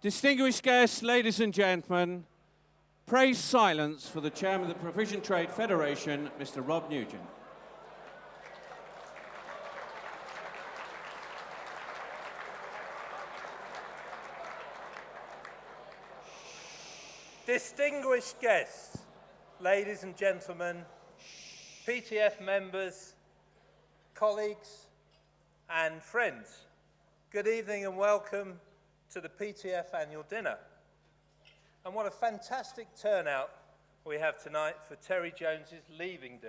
Distinguished guests, ladies and gentlemen, praise silence for the Chairman of the Provision Trade Federation, Mr. Rob Nugent. Distinguished guests, ladies and gentlemen, PTF members, colleagues and friends, good evening and welcome to the PTF Annual Dinner. And what a fantastic turnout we have tonight for Terry Jones's leaving do.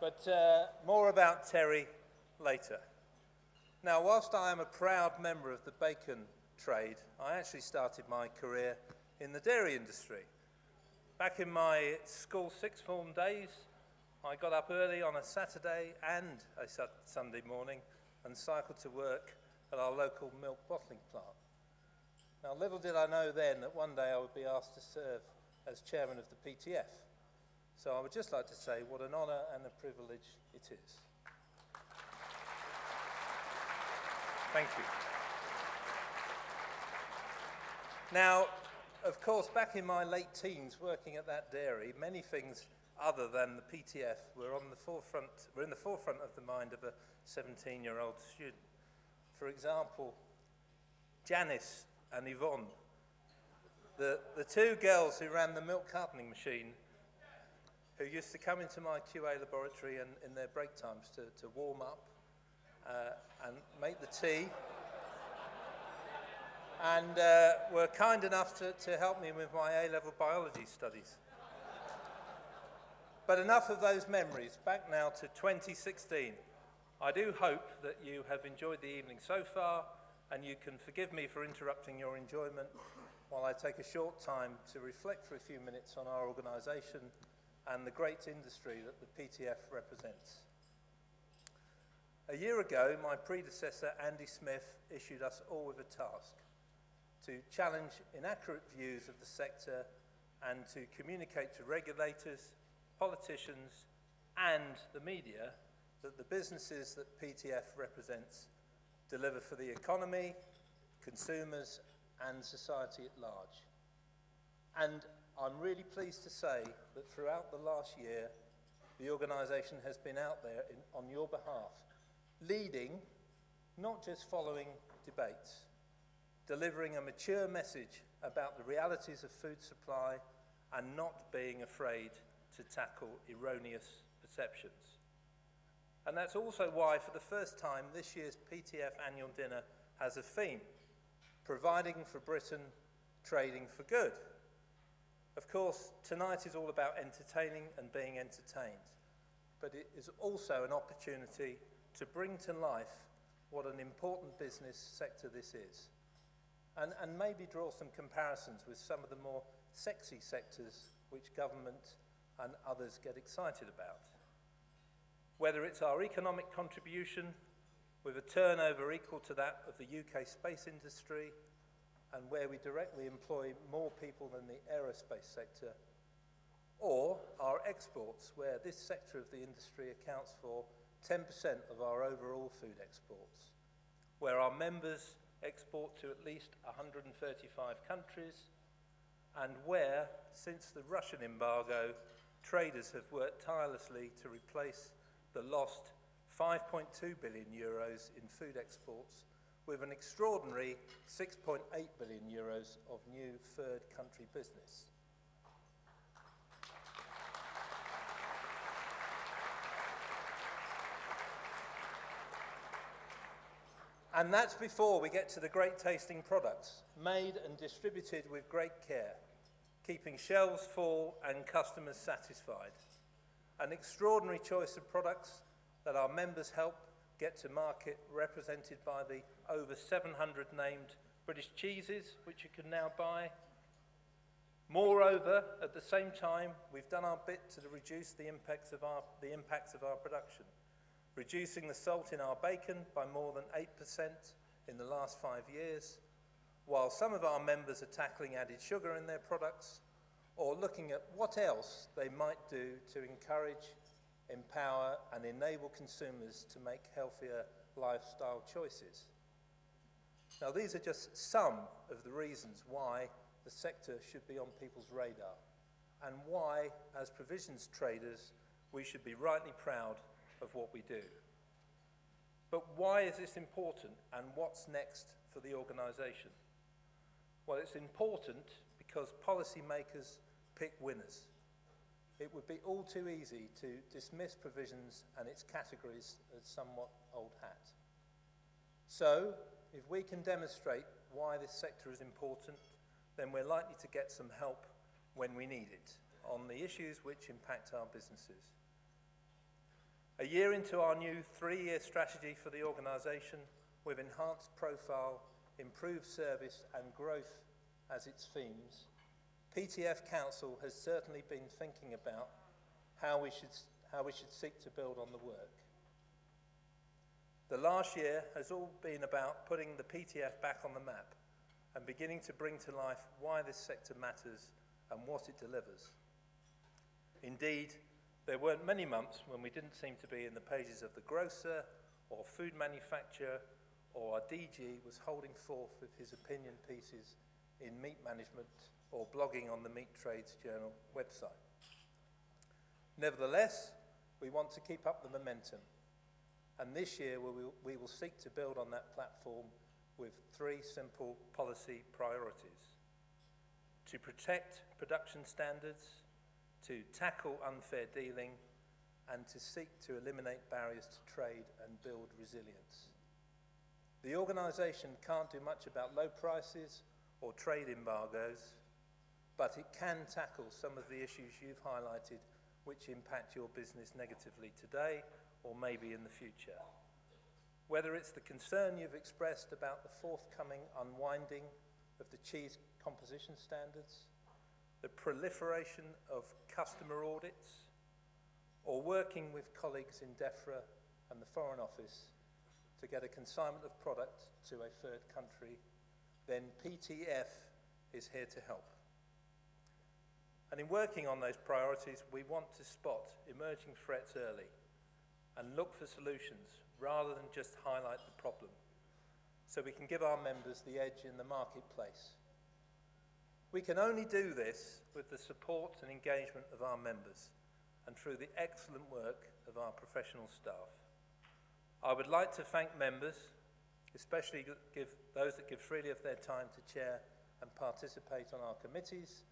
But more about Terry later. Now, whilst I am a proud member of the bacon trade, I actually started my career in the dairy industry. Back in my school sixth form days, I got up early on a Saturday and a Sunday morning and cycled to work at our local milk bottling plant. Now, little did I know then that one day I would be asked to serve as chairman of the PTF. So I would just like to say what an honour and a privilege it is. Thank you. Now, of course, back in my late teens working at that dairy, many things other than the PTF were in the forefront of the mind of a 17-year-old student. For example, Janice and Yvonne, the two girls who ran the milk cartoning machine, who used to come into my QA laboratory and in their break times to warm up and make the tea, and were kind enough to help me with my A-level biology studies. But enough of those memories, back now to 2016. I do hope that you have enjoyed the evening so far, and you can forgive me for interrupting your enjoyment while I take a short time to reflect for a few minutes on our organisation and the great industry that the PTF represents. A year ago, my predecessor, Andy Smith, issued us all with a task: to challenge inaccurate views of the sector and to communicate to regulators, politicians and the media that the businesses that PTF represents deliver for the economy, consumers and society at large. And I'm really pleased to say that throughout the last year, the organisation has been out there on your behalf, leading, not just following debates, delivering a mature message about the realities of food supply and not being afraid to tackle erroneous perceptions. And that's also why, for the first time, this year's PTF Annual Dinner has a theme: providing for Britain, trading for good. Of course, tonight is all about entertaining and being entertained, but it is also an opportunity to bring to life what an important business sector this is, and maybe draw some comparisons with some of the more sexy sectors which government and others get excited about. Whether it's our economic contribution, with a turnover equal to that of the UK space industry, and where we directly employ more people than the aerospace sector, or our exports, where this sector of the industry accounts for 10% of our overall food exports, where our members export to at least 135 countries, and where, since the Russian embargo, traders have worked tirelessly to replace the lost €5.2 billion in food exports with an extraordinary €6.8 billion of new third country business. And that's before we get to the great tasting products, made and distributed with great care, keeping shelves full and customers satisfied. An extraordinary choice of products that our members help get to market, represented by the over 700 named British cheeses, which you can now buy. Moreover, at the same time, we've done our bit to reduce the impacts of our production, reducing the salt in our bacon by more than 8% in the last 5 years, while some of our members are tackling added sugar in their products, or looking at what else they might do to encourage, empower and enable consumers to make healthier lifestyle choices. Now, these are just some of the reasons why the sector should be on people's radar and why, as provisions traders, we should be rightly proud of what we do. But why is this important, and what's next for the organisation? Well, it's important because policymakers pick winners. It would be all too easy to dismiss provisions and its categories as somewhat old hat. So, if we can demonstrate why this sector is important, then we're likely to get some help when we need it on the issues which impact our businesses. A year into our new 3-year strategy for the organisation, with enhanced profile, improved service and growth as its themes, PTF Council has certainly been thinking about how we should seek to build on the work. The last year has all been about putting the PTF back on the map and beginning to bring to life why this sector matters and what it delivers. Indeed, there weren't many months when we didn't seem to be in the pages of the grocer or food manufacturer, or our DG was holding forth with his opinion pieces in meat management or blogging on the Meat Trades Journal website. Nevertheless, we want to keep up the momentum, and this year we will seek to build on that platform with 3 simple policy priorities: to protect production standards, to tackle unfair dealing, and to seek to eliminate barriers to trade and build resilience. The organisation can't do much about low prices or trade embargoes, but it can tackle some of the issues you've highlighted which impact your business negatively today or maybe in the future. Whether it's the concern you've expressed about the forthcoming unwinding of the cheese composition standards, the proliferation of customer audits, or working with colleagues in DEFRA and the Foreign Office to get a consignment of product to a third country, then PTF is here to help. And in working on those priorities, we want to spot emerging threats early and look for solutions rather than just highlight the problem, so we can give our members the edge in the marketplace. We can only do this with the support and engagement of our members and through the excellent work of our professional staff. I would like to thank members, especially those that give freely of their time to chair and participate on our committees,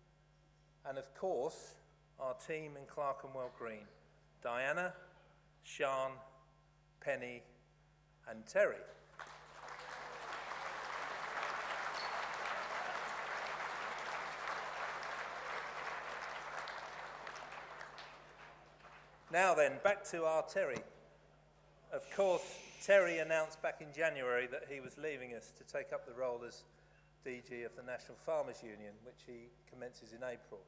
and of course, our team in Clerkenwell Green, Diana, Sian, Penny and Terry. Now then, back to our Terry. Of course, Terry announced back in January that he was leaving us to take up the role as DG of the National Farmers Union, which he commences in April.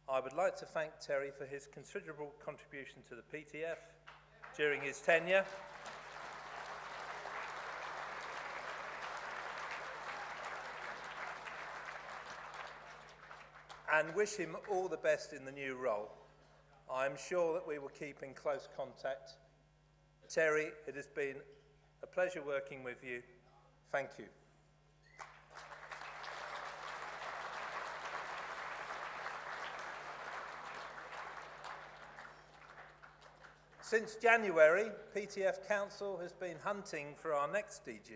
I would like to thank Terry for his considerable contribution to the PTF during his tenure. And wish him all the best in the new role. I'm sure that we will keep in close contact. Terry, it has been a pleasure working with you. Thank you. Since January, PTF Council has been hunting for our next DG,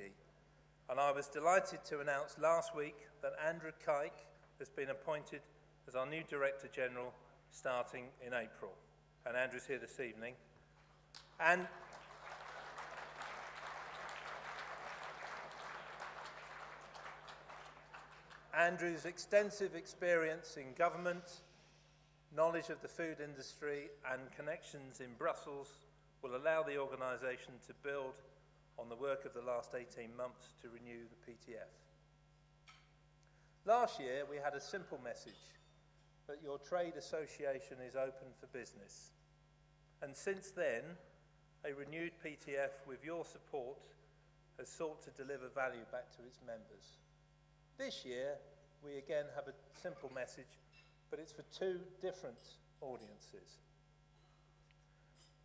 and I was delighted to announce last week that Andrew Kike has been appointed as our new Director General starting in April. And Andrew's here this evening. And Andrew's extensive experience in government, knowledge of the food industry and connections in Brussels will allow the organisation to build on the work of the last 18 months to renew the PTF. Last year we had a simple message that your trade association is open for business. And since then, a renewed PTF with your support has sought to deliver value back to its members. This year, we again have a simple message, but it's for 2 different audiences.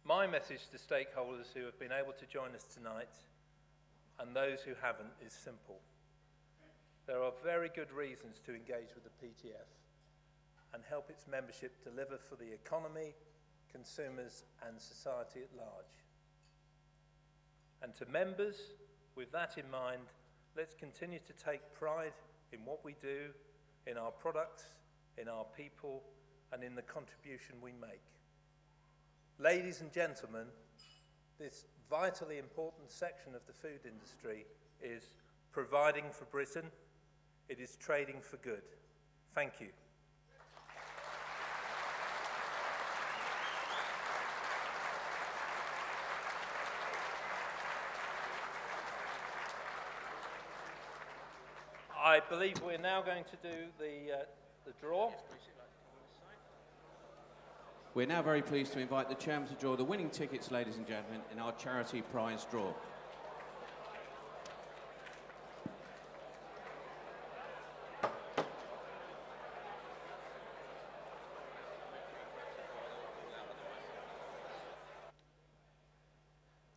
My message to stakeholders who have been able to join us tonight and those who haven't is simple. There are very good reasons to engage with the PTF and help its membership deliver for the economy, consumers and society at large. And to members, with that in mind, let's continue to take pride in what we do, in our products, in our people, and in the contribution we make. Ladies and gentlemen, this vitally important section of the food industry is providing for Britain. It is trading for good. Thank you. I believe we're now going to do the draw. We're now very pleased to invite the chairman to draw the winning tickets, ladies and gentlemen, in our charity prize draw.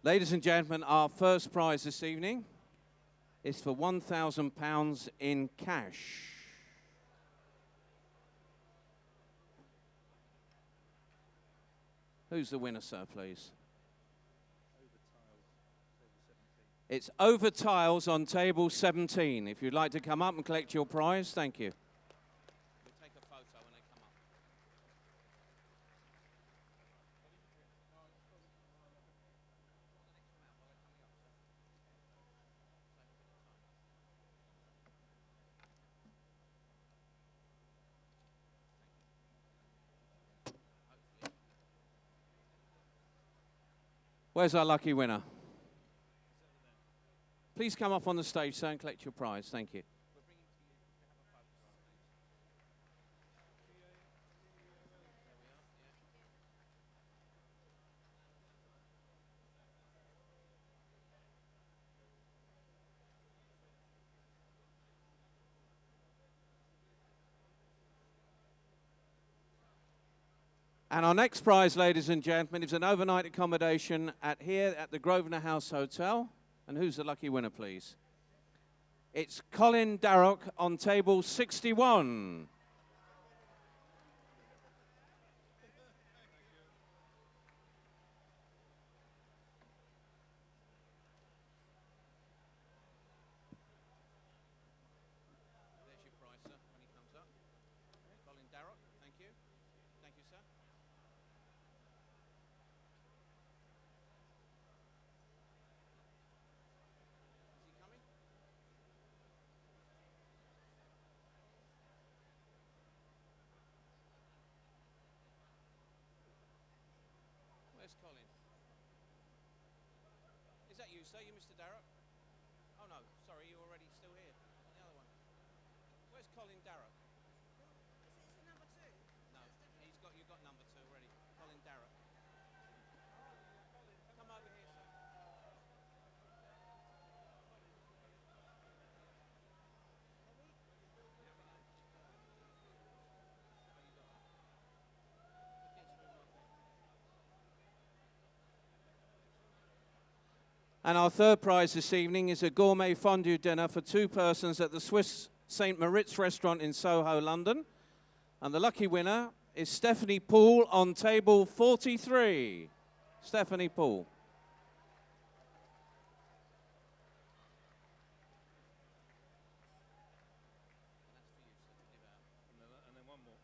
Ladies and gentlemen, our first prize this evening is for £1,000 in cash. Who's the winner, sir, please? It's over tiles on table 17. If you'd like to come up and collect your prize, thank you. We'll take a photo when they come up. Where's our lucky winner? Please come up on the stage, sir, and collect your prize. Thank you. And our next prize, ladies and gentlemen, is an overnight accommodation here at the Grosvenor House Hotel. And who's the lucky winner, please? It's Colin Darroch on table 61. There's your prize, sir, when he comes up. Colin Darroch, thank you. Thank you, sir. Where's Colin? Is that you, sir? You Mr. Darroch? Oh no, sorry, you're already still here. On the other one. Where's Colin Darroch? Is it number two? No, you've got number 2 already. Colin Darroch. Come over here, sir. And our third prize this evening is a gourmet fondue dinner for 2 persons at the Swiss St. Moritz restaurant in Soho, London. And the lucky winner is Stephanie Poole on table 43. Stephanie Poole. And then one more.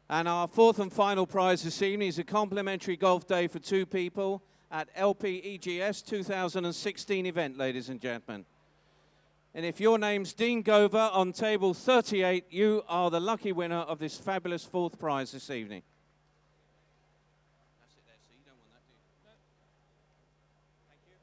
And our fourth and final prize this evening is a complimentary golf day for 2 people at LPEGS 2016 event, ladies and gentlemen. And if your name's Dean Gover on table 38, you are the lucky winner of this fabulous 4th prize this evening. That's it there, so you don't want that, do you? No. Thank you.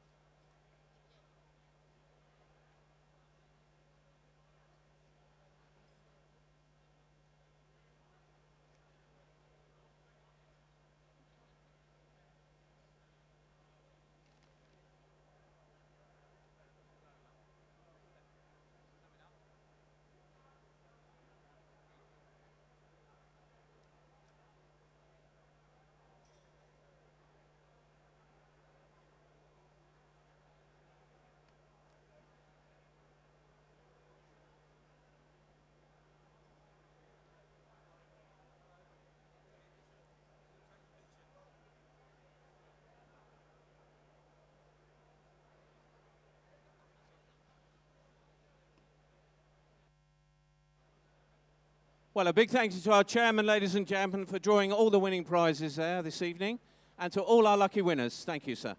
Well, a big thank you to our chairman, ladies and gentlemen, for drawing all the winning prizes there this evening, and to all our lucky winners. Thank you, sir.